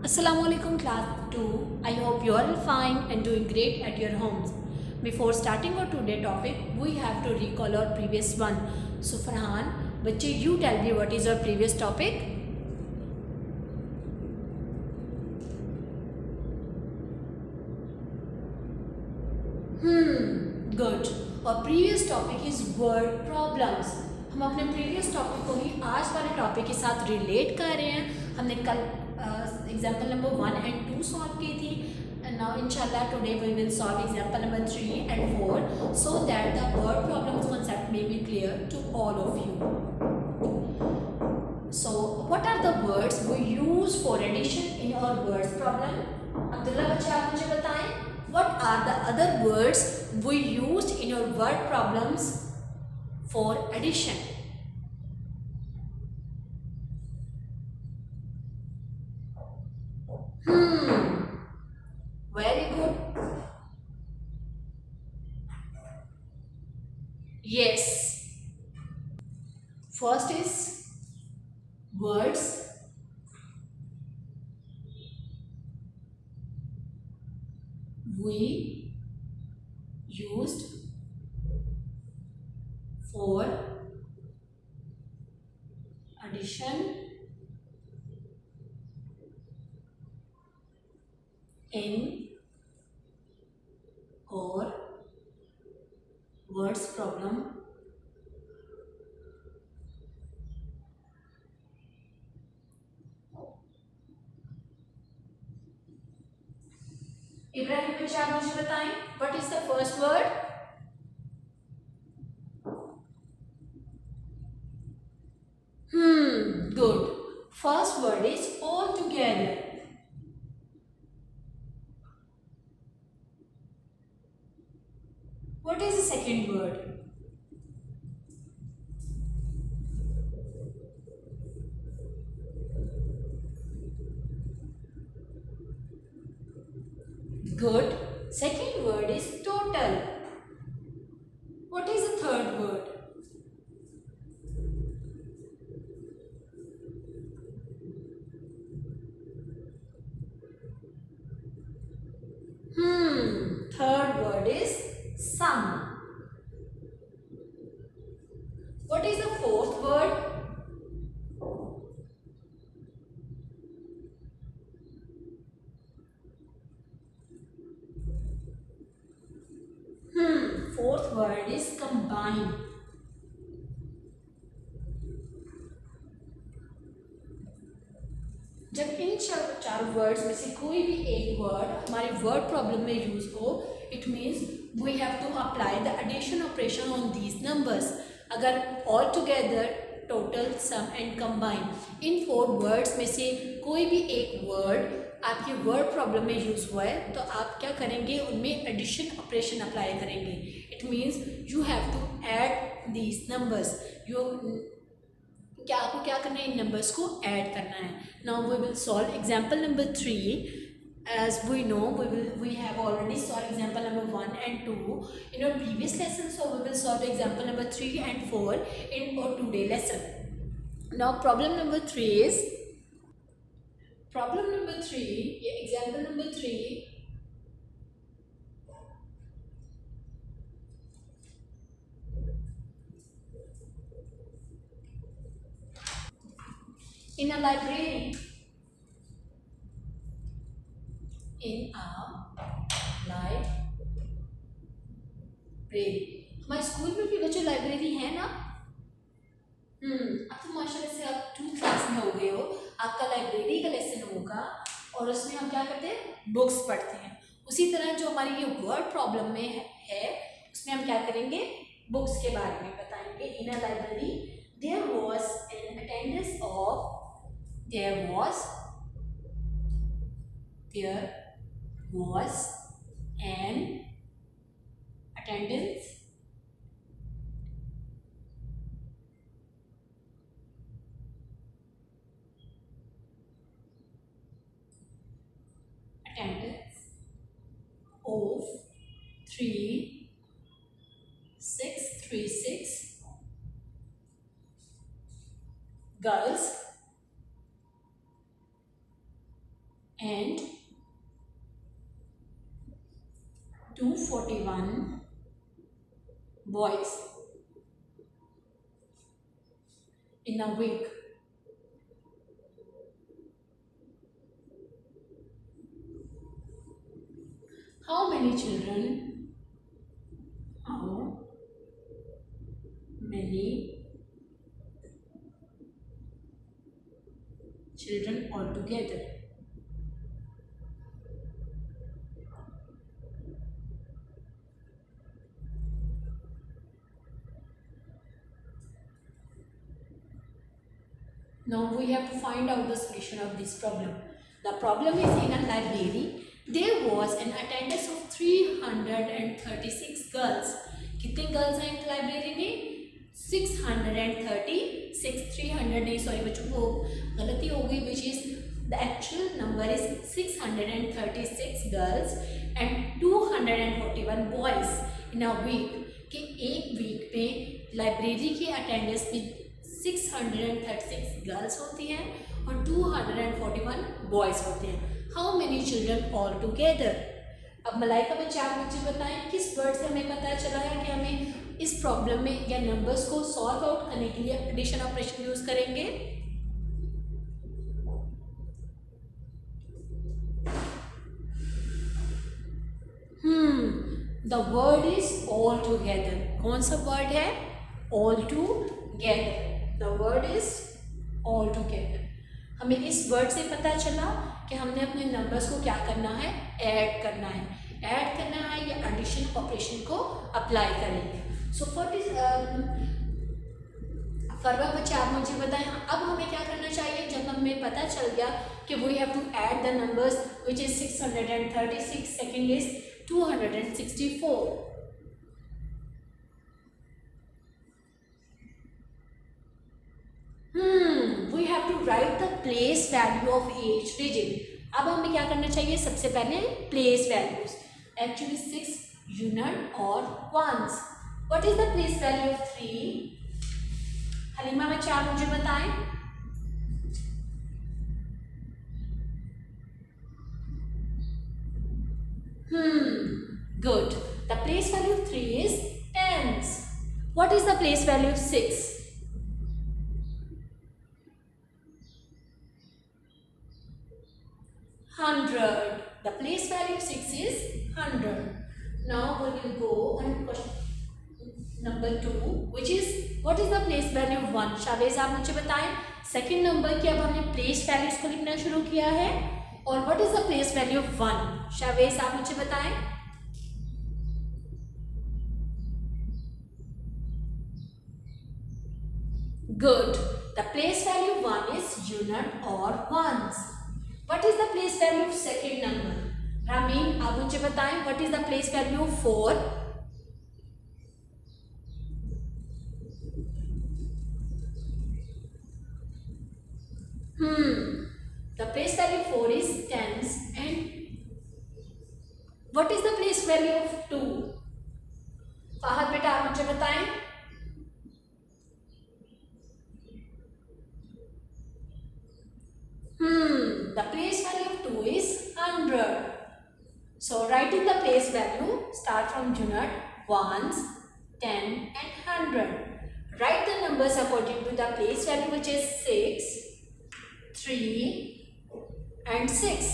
Assalamualaikum class 2. I hope you are all fine and doing great at your homes. Before starting our today topic, we have to recall our previous one. So Farhan, बच्चे you tell me what is our previous topic? Good. Our previous topic is word problems. हम अपने previous topic को ही आज वाले topic के साथ relate कर रहे हैं. हमने कल example number 1 and 2 solve की थी. And now inshallah today we will solve example number 3 and 4 so that the word problems concept may be clear to all of you. So what are the words we use for addition in our words problem? Abdullah बच्चे आप मुझे बताएं. What are the other words we used in your word problems for addition? Very good. Yes. First is words we used for addition in or words problem. Ibrahim बच्चे आप मुझे बताएं what is the first word? Good. First word is all together. What is the second word? Good. Second word is total. What is the third word? Third word is sum. What is the fourth word? Fourth word is combine. जब इन चार words में से कोई भी एक word हमारे word problem में use हो, it means we have to apply the addition operation on these numbers. अगर all together, total, sum and combine, in 4 words में से कोई भी एक वर्ड आपके वर्ड प्रॉब्लम में यूज हुआ है तो आप क्या करेंगे, उनमें एडिशन ऑपरेशन अप्लाई करेंगे. It means you have to add these numbers. क्या आपको क्या करना है, इन नंबर्स को ऐड करना है. Now we will solve example number 3. As we know, we have already solved example number 1 and 2 in our previous lesson, so we will solve example number 3 and 4 in our today lesson. Now problem number 3 is example number 3. In a library, हमारे school में भी बच्चों library है ना. अब तो माशाल्लाह से आप 2 क्लास में हो गए हो, आपका लाइब्रेरी का लेसन होगा और उसमें हम क्या करते हैं, बुक्स पढ़ते हैं. उसी तरह जो हमारी ये वर्ड प्रॉब्लम में है उसमें हम क्या करेंगे, बुक्स के बारे में बताएंगे. In a library there was an attendance of 3636 girls and 241 boys in a week. How many children? How many children altogether? Now we have to find out the solution of this problem. The problem is in a library. There was an attendance of 336 girls. कितने girls हैं एक library में? 636. 300 नहीं, sorry बच्चों को गलती हो गई, which is the actual number is 636 girls and 241 boys in a week. कि एक वीक में लाइब्रेरी की अटेंडेंस में 636 गर्ल्स होती हैं और 241 बॉयज़ होते हैं. How many children all together? अब मलाइका बच्चे आप मुझे बताएं किस वर्ड से हमें पता चला है कि हमें इस प्रॉब्लम में या नंबर्स को सॉल्व आउट करने के लिए एडिशन ऑपरेशन यूज करेंगे. The word is all together. कौन सा वर्ड है? All together. The word is all together. हमें इस वर्ड से पता चला कि हमने अपने नंबर्स को क्या करना है? ऐड करना है. ऐड करना है या एडिशन ऑपरेशन को अप्लाई करेंगे. सो व्हाट इज फरवा बच्चे आप मुझे बताएं. अब हमें क्या करना चाहिए जब हमें पता चल गया कि we have to add the numbers which is 636, second is 264. We have to write the place value of each digit. अब हमें क्या करना चाहिए? सबसे पहले place values. Actually 6 unit और ones. What is the place value of 3? Halima बच्चे आप मुझे बताएं. Good. The place value of 3 is tens. What is the place value of 6? 100. The place value of 6 is 100. Now we will go on question number 2, which is what is the place value of 1? Shavez आप मुझे बताएं. Second number की अब हमने place values को लिखना शुरू किया है. और what is the place value of 1? Shavez आप मुझे बताएं. Good. The place value of 1 is unit or ones. What is the place value of second number? Ramin आप मुझे बताएं. What is the place value of 4? The place value of 4 is tens. And what is the place value of 2? Fahad बेटा आप मुझे बताएं. The place value of 2 is 100. So writing the place value, start from unit, ones, 10 and 100. Write the numbers according to the place value, which is 6, 3 and 6.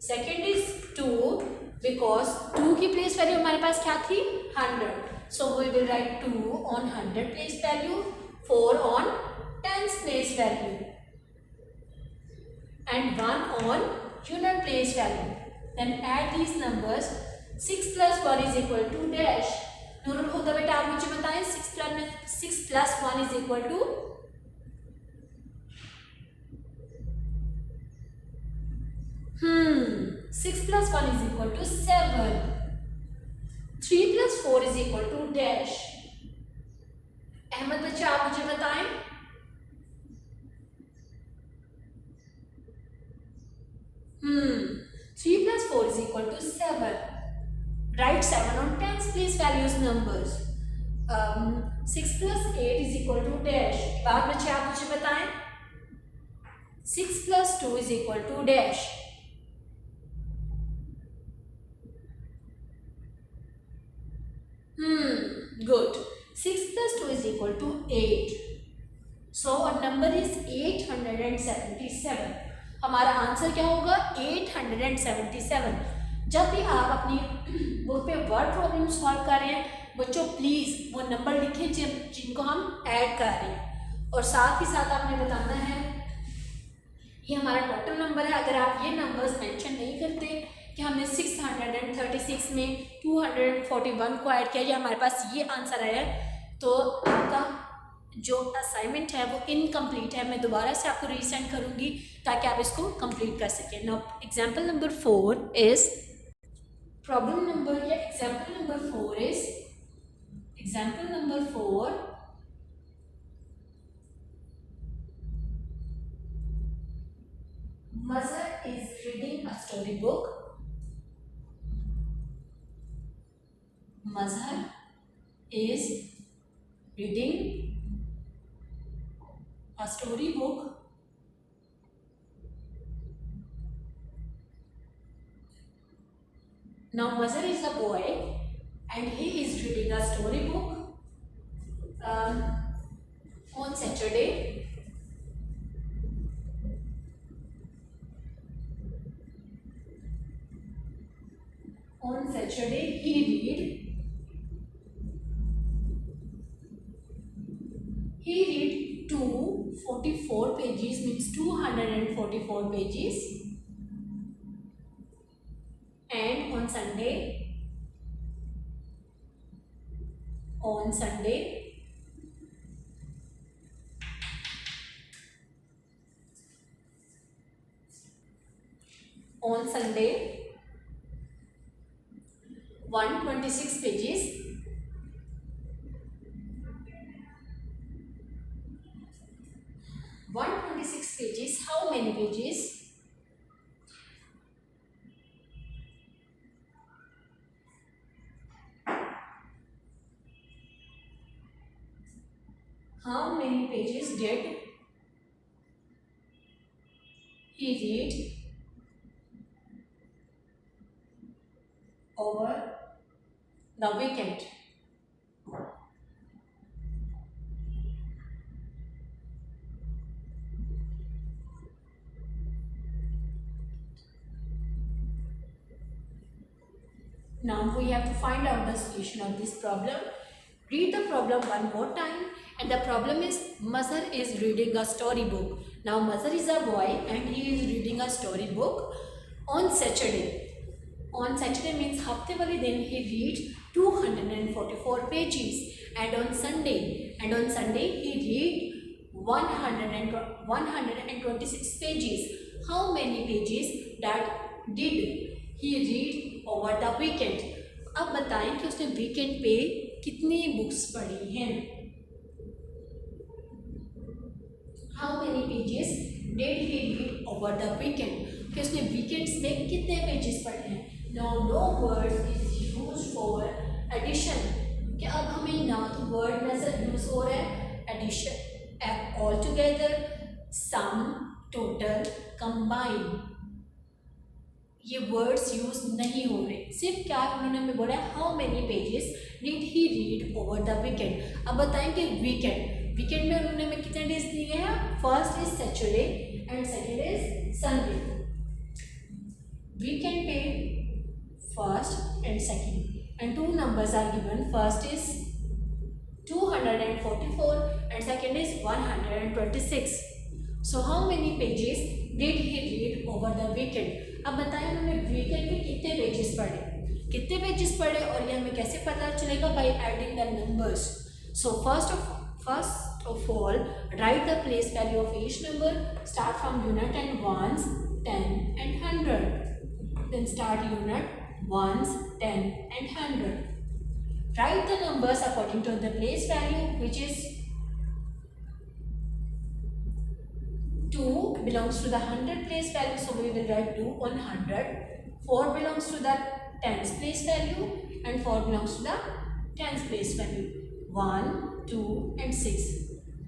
Second is 2 because 2 की place value हमारे पास क्या थी? 100. So we will write 2 on 100 place value, 4 on 10's place value. And 1 on unit place value. Then add these numbers. 6 plus 1 is equal to dash. Nurul हुदा बेटा आप मुझे बताएं 6 plus 1 is equal to 6 plus 1 is equal to 7. 3 plus 4 is equal to dash. Ahmad बच्चा आप मुझे बताएं. 3 plus 4 is equal to 7. Write 7 on 10's place values numbers. 6 plus 8 is equal to dash. बाद बच्चे आप मुझे बताएं. 6 plus 2 is equal to dash. equal to 8. So our number is 877. हमारा आंसर क्या होगा 877. जब भी आप अपनी बुक पे वर्ड प्रॉब्लम सॉल्व कर रहे हैं बच्चों, प्लीज़ वो नंबर लिखें जिनको हम ऐड कर रहे हैं, और साथ ही साथ आपने बताना है ये हमारा टोटल नंबर है. अगर आप ये नंबर्स मेंशन नहीं करते कि हमने 636 में 241 को ऐड किया, या हमारे पास ये आंसर आया, तो आपका जो असाइनमेंट है वो इनकम्प्लीट है. मैं दोबारा से आपको रीसेंड करूँगी ताकि आप इसको कंप्लीट कर सकें. Now example number 4 is problem number, या example number 4 is example number 4. Mother is reading a storybook. Mother is reading a storybook. Now Mother is a boy and he is reading a storybook on Saturday. On Saturday he read 244 pages, means 244 pages. And on Sunday on Sunday 126 pages. 126 pages. How many pages? How many pages did he read over the weekend? Now we have to find out the solution of this problem. Read the problem one more time, and the problem is Mother is reading a storybook. Now Mother is a boy and he is reading a storybook on Saturday. On Saturday means हफ्ते वाले दिन he reads 244 pages, and on Sunday he read 126 pages. How many pages that did he read over the weekend? अब बताएं कि उसने weekend पे कितनी books पढ़ी हैं. How many pages did he read over the weekend? कि उसने वीकेंड्स में कितने पेजेस पढ़े हैं. Now no word is used for addition. कि अब हमें ना तो वर्ड नजर यूज हो रहा है एडिशन, ऑल टुगेदर, सम, टोटल, कंबाइन, ये वर्ड्स यूज नहीं हो रहे. सिर्फ क्या उन्होंने हमें बोला है how many pages did he read over the weekend. अब बताएं कि वीकेंड में उन्होंने हमें कितने डेज दिए हैं. First is Saturday and second is Sunday. Weekend पे first and second and two numbers are given. First is 244 and second is 126. So how many pages did he read over the weekend? अब बताएं उन्होंने weekend में कितने pages पढ़े और ये हमें कैसे पता चलेगा? by adding the numbers. So first of all write the place value of each number. Start from unit and ones, 10 and 100. Then start unit, ones, 10 and 100. Write the numbers according to the place value, which is 2 belongs to the 100 place value, so we will write 2 on 100. 4 belongs to the tens place value and 4 belongs to the tens place value. 1, 2 and 6.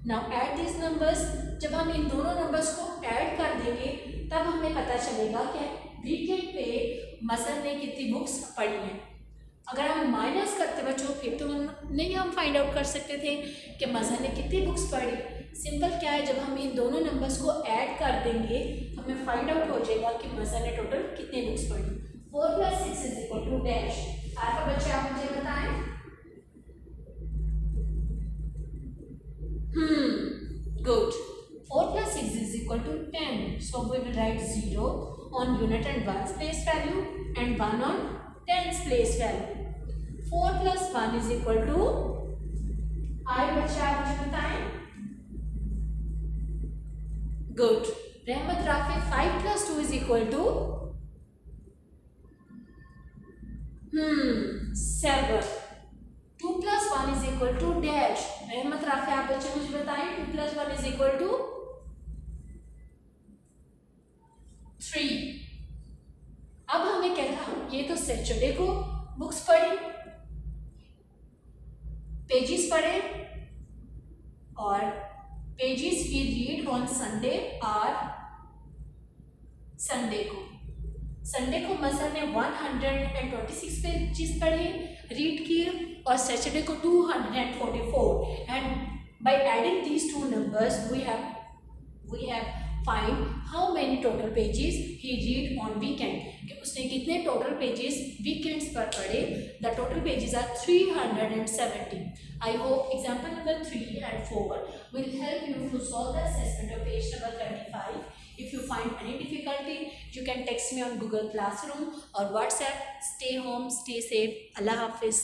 Now add these numbers. जब हम इन दोनों numbers को add कर देंगे तब हमें पता चलेगा कि वीकेंड पे मसर ने कितनी बुक्स पढ़ी हैं. अगर हम माइनस करते बच्चों फिर तो नहीं हम फाइंड आउट कर सकते थे कि मज़ा ने कितनी बुक्स पढ़ी। सिंपल क्या है, जब हम इन दोनों नंबर्स को ऐड कर देंगे हमें फाइंड आउट हो जाएगा कि मज़ा ने टोटल कितनी बुक्स पढ़ी। 4 + 6 = डैश। आगे बच्चे आप मुझे बताएं। Good. 4 + 6 = 10. So we will write 0 on unit and ones place value and 1 on tens place value. 4 + 1 = आगे बच्चे आप मुझे बताएं। Good. रहमत राफी 5 + 2 = 7. 2 + 1 = dash। रहमत राफी आप बच्चे मुझे बताएं 2 + 1 = 3। अब हमें क्या था, ये तो सैटरडे को बुक्स पढ़ी, पेजेस पढ़े, और pages we read on Sunday और संडे को मज़ा ने 126 पेजेस पढ़े रीड किए और सैटरडे को 244 and by adding these two numbers we have find how many total pages he read on weekend, कि उसने कितने टोटल पेजेस वीकेंड्स पर पढ़े। The total pages are 370। I hope example number 3 and 4 will help you to solve the assessment of page number 35. If you find any difficulty, you can text me on Google Classroom or WhatsApp. Stay home, stay safe. Allah Hafiz.